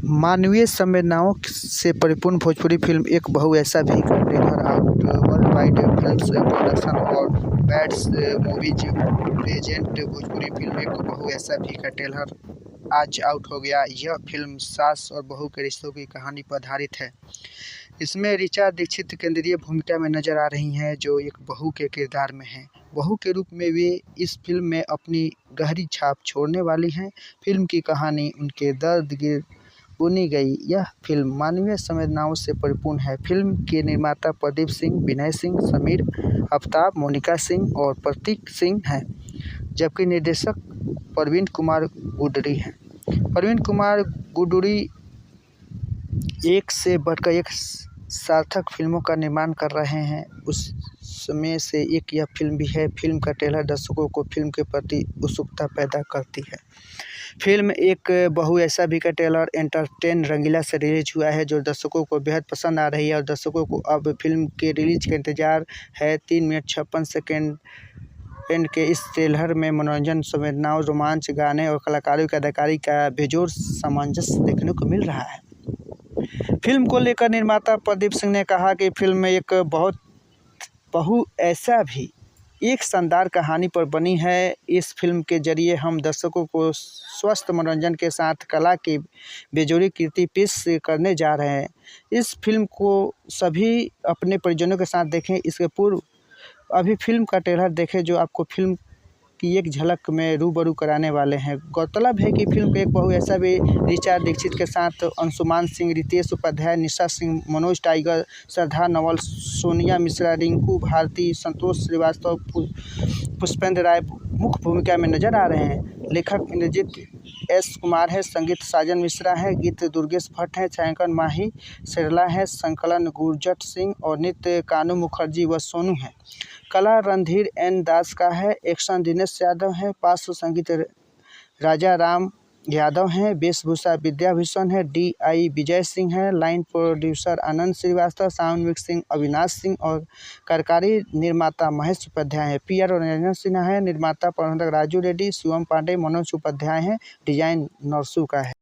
मानवीय संवेदनाओं से परिपूर्ण भोजपुरी फिल्म एक बहू ऐसा भी का trailer out. World wide films production और Bads movies present Bhojpuri film एक बहू ऐसा भी का ट्रेलर आज आउट हो गया। यह फिल्म सास और बहू के रिश्तों की कहानी पर आधारित है। इसमें ऋचा दीक्षित केंद्रीय भूमिका में नजर आ रही हैं, जो एक बहू के किरदार में हैं। बहू के रूप में वे इस फिल्म में अपनी गहरी छाप छोड़ने वाली हैं। फिल्म की कहानी उनके दर्द बुनी गई। यह फिल्म मानवीय संवेदनाओं से परिपूर्ण है। फिल्म के निर्माता प्रदीप सिंह, विनय सिंह, समीर आफ्ताब, मोनिका सिंह और प्रतीक सिंह हैं, जबकि निर्देशक प्रवीण कुमार गुडरी हैं। प्रवीण कुमार गुडरी एक से बढ़कर एक सार्थक फिल्मों का निर्माण कर रहे हैं। उसमें से एक यह फिल्म भी है। फिल्म का ट्रेलर दर्शकों को फिल्म के प्रति उत्सुकता पैदा करती है। फिल्म एक बहू ऐसा भी का ट्रेलर एंटरटेन रंगीला से रिलीज हुआ है, जो दर्शकों को बेहद पसंद आ रही है और दर्शकों को अब फिल्म के रिलीज का इंतजार है। 3 मिनट 56 सेकेंड के इस ट्रेलर में मनोरंजन, संवेदनाओं, रोमांच, गाने और कलाकारों की अदाकारी का बेजोड़ सामंजस्य देखने को मिल रहा है। फिल्म को लेकर निर्माता प्रदीप सिंह ने कहा कि फिल्म में एक बहू ऐसा भी एक शानदार कहानी पर बनी है। इस फिल्म के जरिए हम दर्शकों को स्वस्थ मनोरंजन के साथ कला की बेजोड़ी कृति पेश करने जा रहे हैं। इस फिल्म को सभी अपने परिजनों के साथ देखें। इसके पूर्व अभी फिल्म का ट्रेलर देखें, जो आपको फिल्म की एक झलक में रूबरू कराने वाले हैं। गौरतलब है कि फिल्म को एक बहू ऐसा भी ऋचा दीक्षित के साथ अंशुमान सिंह, रितेश उपाध्याय, निशा सिंह, मनोज टाइगर, श्रद्धा नवल, सोनिया मिश्रा, रिंकू भारती, संतोष श्रीवास्तव, पुष्पेंद्र राय मुख्य भूमिका में नजर आ रहे हैं। लेखक इंद्रजीत एस कुमार है, संगीत साजन मिश्रा है, गीत दुर्गेश भट्ट है, छायांकन माही शेरला है, संकलन गुरजट सिंह और नृत्य कानू मुखर्जी व सोनू है। कला रणधीर एन दास का है, एक्शन दिनेश यादव है, पार्श्व संगीत राजा राम यादव हैं, वेशभूषा विद्याभूषण है, DI विजय सिंह है, लाइन प्रोड्यूसर आनंद श्रीवास्तव, साउंड मिक्सिंग अविनाश सिंह और कार्यकारी निर्माता महेश उपाध्याय है। PR और रंजन सिन्हा है, निर्माता प्रबंधक राजू रेड्डी, शिवम पांडे, मनोज उपाध्याय हैं, डिजाइन नरसू का है।